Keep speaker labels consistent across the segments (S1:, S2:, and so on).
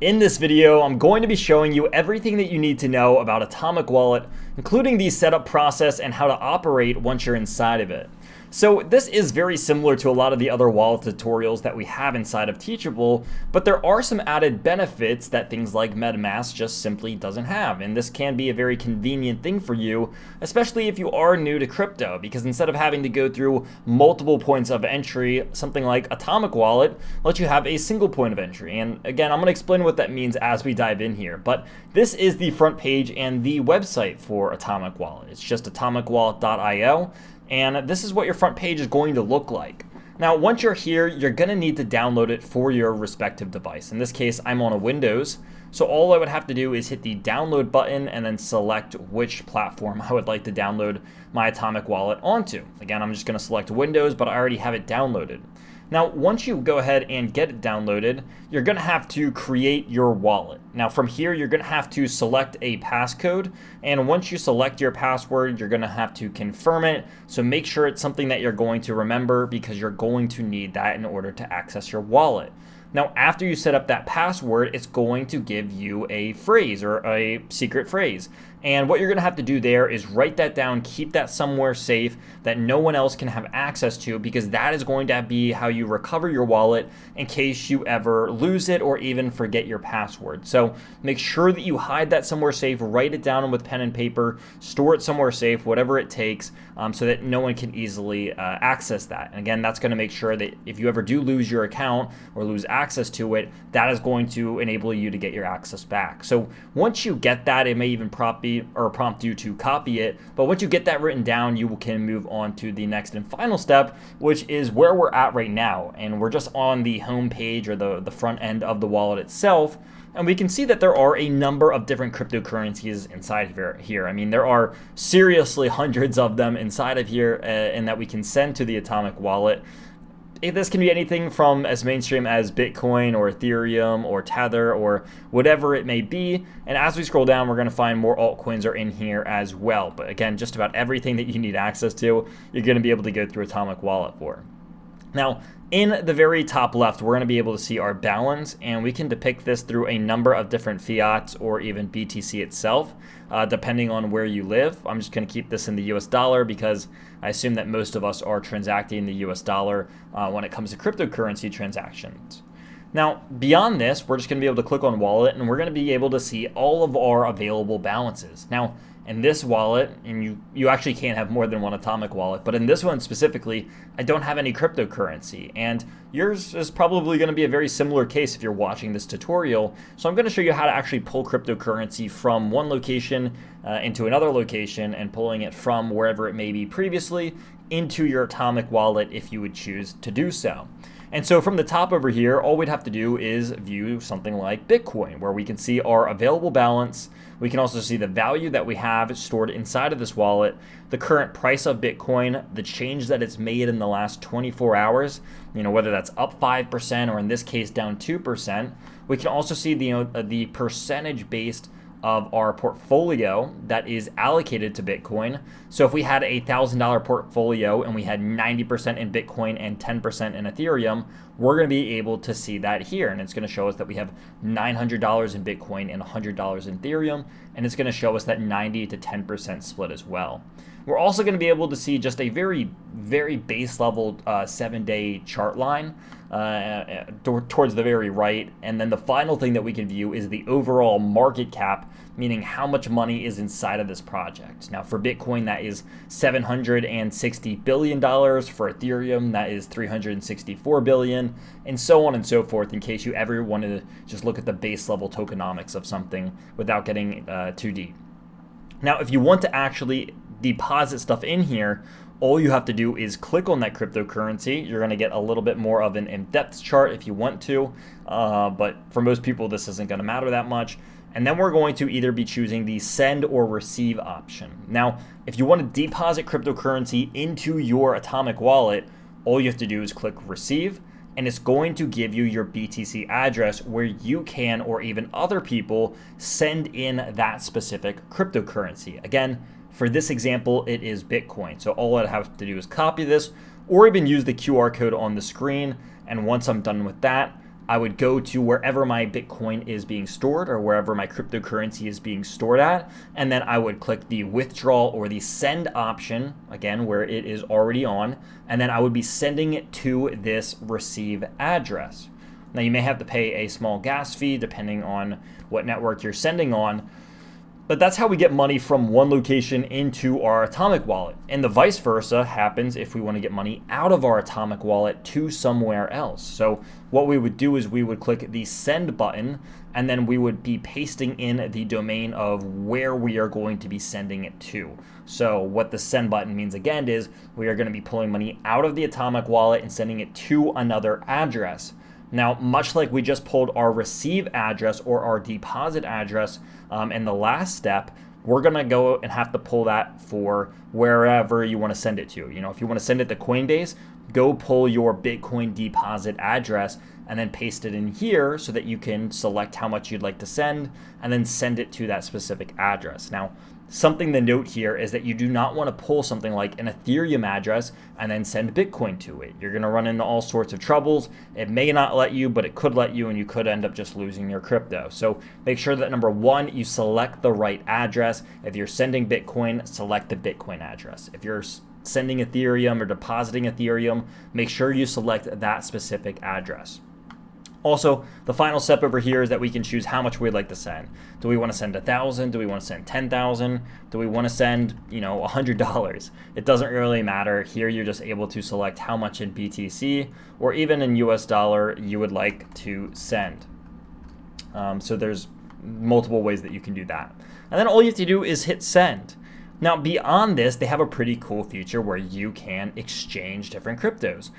S1: In this video, I'm going to be showing you everything that you need to know about Atomic Wallet, including the setup process and how to operate once you're inside of it. So this is very similar to a lot of the other wallet tutorials that we have inside of Teachable, but there are some added benefits that things like MetaMask just simply doesn't have. And this can be a very convenient thing for you, especially if you are new to crypto, because instead of having to go through multiple points of entry, something like Atomic Wallet lets you have a single point of entry. And again, I'm going to explain what that means as we dive in here. But this is the front page and the website for Atomic Wallet. It's just atomicwallet.io. And this is what your front page is going to look like. Now, once you're here, you're going to need to download it for your respective device. In this case, I'm on a Windows. So all I would have to do is hit the download button and then select which platform I would like to download my Atomic Wallet onto. Again, I'm just going to select Windows, but I already have it downloaded. Now, once you go ahead and get it downloaded, you're going to have to create your wallet. Now, from here, you're going to have to select a passcode. And once you select your password, you're going to have to confirm it. So make sure it's something that you're going to remember because you're going to need that in order to access your wallet. Now, after you set up that password, it's going to give you a phrase or a secret phrase. And what you're going to have to do there is write that down, keep that somewhere safe that no one else can have access to, because that is going to be how you recover your wallet in case you ever lose it or even forget your password. So make sure that you hide that somewhere safe, write it down with pen and paper, store it somewhere safe, whatever it takes, so that no one can easily access that. And again, that's going to make sure that if you ever do lose your account or lose access to it, that is going to enable you to get your access back. So once you get that, it may even prompt you to copy it. But once you get that written down, you can move on to the next and final step, which is where we're at right now. And we're just on the home page or the front end of the wallet itself. And we can see that there are a number of different cryptocurrencies inside of here. I mean, there are seriously hundreds of them inside of here and that we can send to the Atomic Wallet. This can be anything from as mainstream as Bitcoin or Ethereum or Tether or whatever it may be. And as we scroll down, we're going to find more altcoins are in here as well. But again, just about everything that you need access to, you're going to be able to go through Atomic Wallet for. Now, in the very top left, we're going to be able to see our balance, and we can depict this through a number of different fiats or even BTC itself, depending on where you live. I'm just going to keep this in the US dollar because I assume that most of us are transacting the US dollar when it comes to cryptocurrency transactions. Now, beyond this, we're just going to be able to click on wallet, and we're going to be able to see all of our available balances. Now, in this wallet, and you actually can't have more than one Atomic Wallet, but in this one specifically, I don't have any cryptocurrency, and yours is probably going to be a very similar case if you're watching this tutorial. So I'm going to show you how to actually pull cryptocurrency from one location into another location and pulling it from wherever it may be previously into your Atomic Wallet if you would choose to do so. And so from the top over here, all we'd have to do is view something like Bitcoin, where we can see our available balance. We can also see the value that we have stored inside of this wallet, the current price of Bitcoin, the change that it's made in the last 24 hours, whether that's up 5% or in this case down 2%. We can also see the percentage based of our portfolio that is allocated to Bitcoin. So if we had a $1,000 portfolio and we had 90% in Bitcoin and 10% in Ethereum, we're going to be able to see that here. And it's going to show us that we have $900 in Bitcoin and $100 in Ethereum. And it's going to show us that 90 to 10% split as well. We're also going to be able to see just a very, very base level 7-day chart line towards the very right. And then the final thing that we can view is the overall market cap, meaning how much money is inside of this project. Now, for Bitcoin, that is $760 billion. For Ethereum, that is $364 billion, and so on and so forth, in case you ever wanted to just look at the base level tokenomics of something without getting too deep. Now, if you want to actually deposit stuff in here, all you have to do is click on that cryptocurrency. You're going to get a little bit more of an in-depth chart if you want to, but for most people, this isn't going to matter that much. And then we're going to either be choosing the send or receive option. Now, if you want to deposit cryptocurrency into your Atomic Wallet, all you have to do is click receive, and it's going to give you your BTC address where you can, or even other people, send in that specific cryptocurrency. Again, for this example, it is Bitcoin. So all I have to do is copy this or even use the QR code on the screen. And once I'm done with that, I would go to wherever my Bitcoin is being stored or wherever my cryptocurrency is being stored at, and then I would click the withdrawal or the send option, again, where it is already on, and then I would be sending it to this receive address. Now, you may have to pay a small gas fee depending on what network you're sending on, but that's how we get money from one location into our Atomic wallet. And the vice versa happens if we want to get money out of our Atomic wallet to somewhere else. So what we would do is we would click the send button, and then we would be pasting in the domain of where we are going to be sending it to. So what the send button means again is we are going to be pulling money out of the Atomic wallet and sending it to another address. Now, much like we just pulled our receive address or our deposit address in the last step, we're going to go and have to pull that for wherever you want to send it to. You know, if you want to send it to Coinbase, go pull your Bitcoin deposit address and then paste it in here so that you can select how much you'd like to send and then send it to that specific address. Now, something to note here is that you do not want to pull something like an Ethereum address and then send Bitcoin to it. You're going to run into all sorts of troubles. It may not let you, but it could let you, and you could end up just losing your crypto. So make sure that number one, you select the right address. If you're sending Bitcoin, select the Bitcoin address. If you're sending Ethereum or depositing Ethereum, make sure you select that specific address. Also, the final step over here is that we can choose how much we'd like to send. Do we want to send 1,000? Do we want to send 10,000? Do we want to send, $100? It doesn't really matter. Here, you're just able to select how much in BTC or even in US dollar you would like to send. So there's multiple ways that you can do that. And then all you have to do is hit send. Now, beyond this, they have a pretty cool feature where you can exchange different cryptos.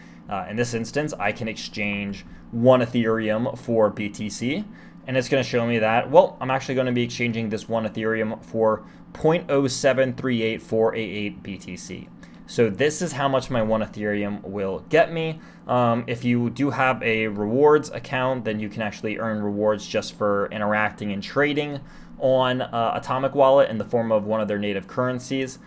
S1: In this instance, I can exchange 1 Ethereum for BTC, and it's going to show me that, well, I'm actually going to be exchanging this 1 Ethereum for 0.0738488 BTC. So this is how much my 1 Ethereum will get me. If you do have a rewards account, then you can actually earn rewards just for interacting and trading on Atomic Wallet in the form of one of their native currencies.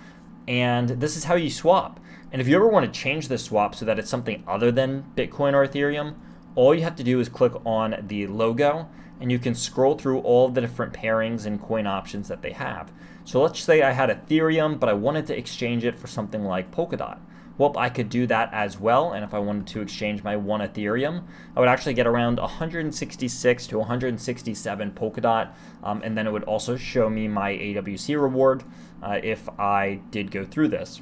S1: And this is how you swap. And if you ever want to change this swap so that it's something other than Bitcoin or Ethereum, all you have to do is click on the logo, and you can scroll through all of the different pairings and coin options that they have. So let's say I had Ethereum, but I wanted to exchange it for something like Polkadot. Well, I could do that as well, and if I wanted to exchange my 1 Ethereum, I would actually get around 166 to 167 Polkadot, and then it would also show me my AWC reward if I did go through this.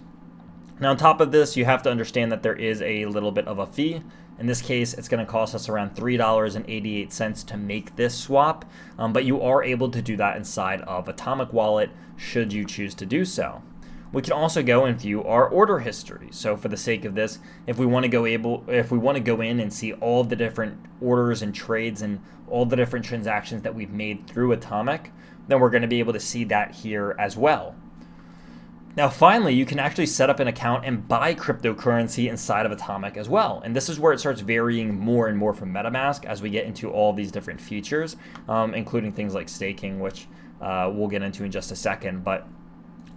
S1: Now, on top of this, you have to understand that there is a little bit of a fee. In this case, it's going to cost us around $3.88 to make this swap, but you are able to do that inside of Atomic Wallet should you choose to do so. We can also go and view our order history. So for the sake of this, if we want to go in and see all of the different orders and trades and all the different transactions that we've made through Atomic, then we're going to be able to see that here as well. Now, finally, you can actually set up an account and buy cryptocurrency inside of Atomic as well. And this is where it starts varying more and more from MetaMask as we get into all these different features, including things like staking, which we'll get into in just a second. But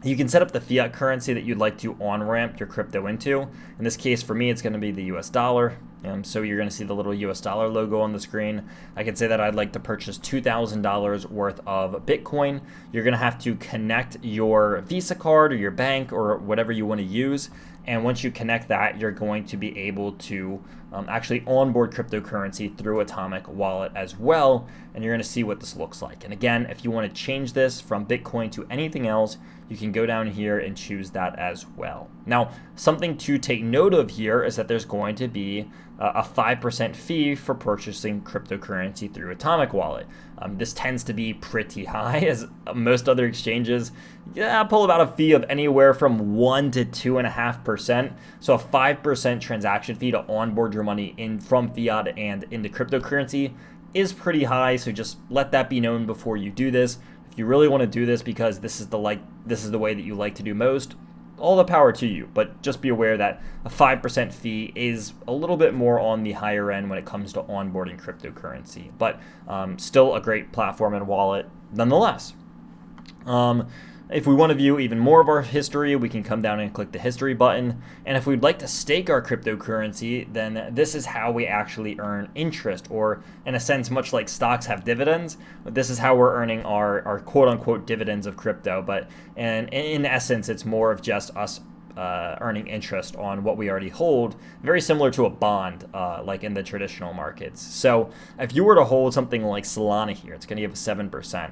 S1: you can set up the fiat currency that you'd like to on-ramp your crypto into. In this case, for me, it's going to be the US dollar. So you're going to see the little US dollar logo on the screen. I could say that I'd like to purchase $2,000 worth of Bitcoin. You're going to have to connect your Visa card or your bank or whatever you want to use. And once you connect that, you're going to be able to actually onboard cryptocurrency through Atomic Wallet as well. And you're going to see what this looks like. And again, if you want to change this from Bitcoin to anything else, you can go down here and choose that as well. Now, something to take note of here is that there's going to be a 5% fee for purchasing cryptocurrency through Atomic Wallet. This tends to be pretty high, as most other exchanges pull about a fee of anywhere from 1 to 2.5%. So a 5% transaction fee to onboard your money in from fiat and into cryptocurrency is pretty high. So just let that be known before you do this. If you really want to do this because this is the way that you like to do most, all the power to you, but just be aware that a 5% fee is a little bit more on the higher end when it comes to onboarding cryptocurrency, but still a great platform and wallet nonetheless. If we want to view even more of our history, we can come down and click the history button. And if we'd like to stake our cryptocurrency, then this is how we actually earn interest, or in a sense, much like stocks have dividends, this is how we're earning our quote unquote dividends of crypto. But in essence, it's more of just us earning interest on what we already hold, very similar to a bond, like in the traditional markets. So if you were to hold something like Solana here, it's going to give 7%.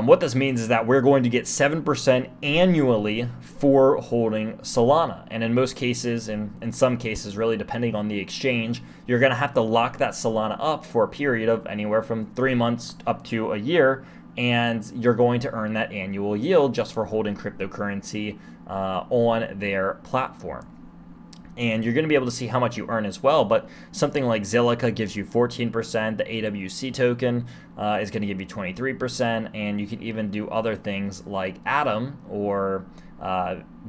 S1: What this means is that we're going to get 7% annually for holding Solana. And in most cases, and in some cases, really depending on the exchange, you're going to have to lock that Solana up for a period of anywhere from 3 months up to a year. And you're going to earn that annual yield just for holding cryptocurrency on their platform. And you're going to be able to see how much you earn as well. But something like Zilliqa gives you 14%. The AWC token is going to give you 23%. And you can even do other things like Atom or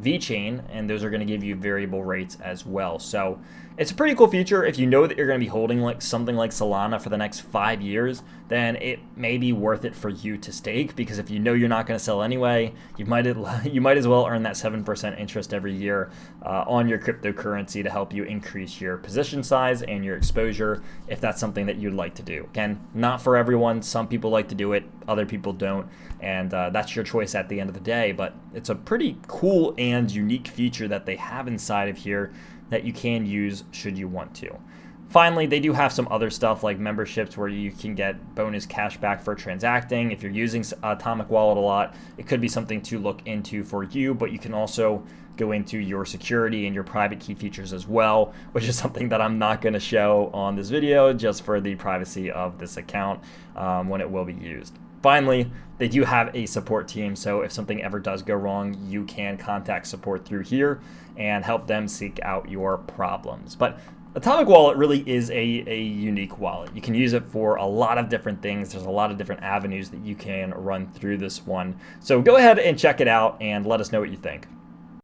S1: VeChain, and those are going to give you variable rates as well. So it's a pretty cool feature. If you know that you're going to be holding like something like Solana for the next 5 years, then it may be worth it for you to stake, because if you know you're not going to sell anyway, you might as well earn that 7% interest every year on your cryptocurrency to help you increase your position size and your exposure, if that's something that you'd like to do. Again, not for everyone. Some people like to do it, other people don't, and that's your choice at the end of the day. But it's a pretty cool and unique feature that they have inside of here that you can use should you want to. Finally, they do have some other stuff like memberships where you can get bonus cash back for transacting. If you're using Atomic Wallet a lot, it could be something to look into for you, but you can also go into your security and your private key features as well, which is something that I'm not going to show on this video just for the privacy of this account when it will be used. Finally, they do have a support team, so if something ever does go wrong, you can contact support through here and help them seek out your problems. But Atomic Wallet really is a unique wallet. You can use it for a lot of different things. There's a lot of different avenues that you can run through this one. So go ahead and check it out and let us know what you think.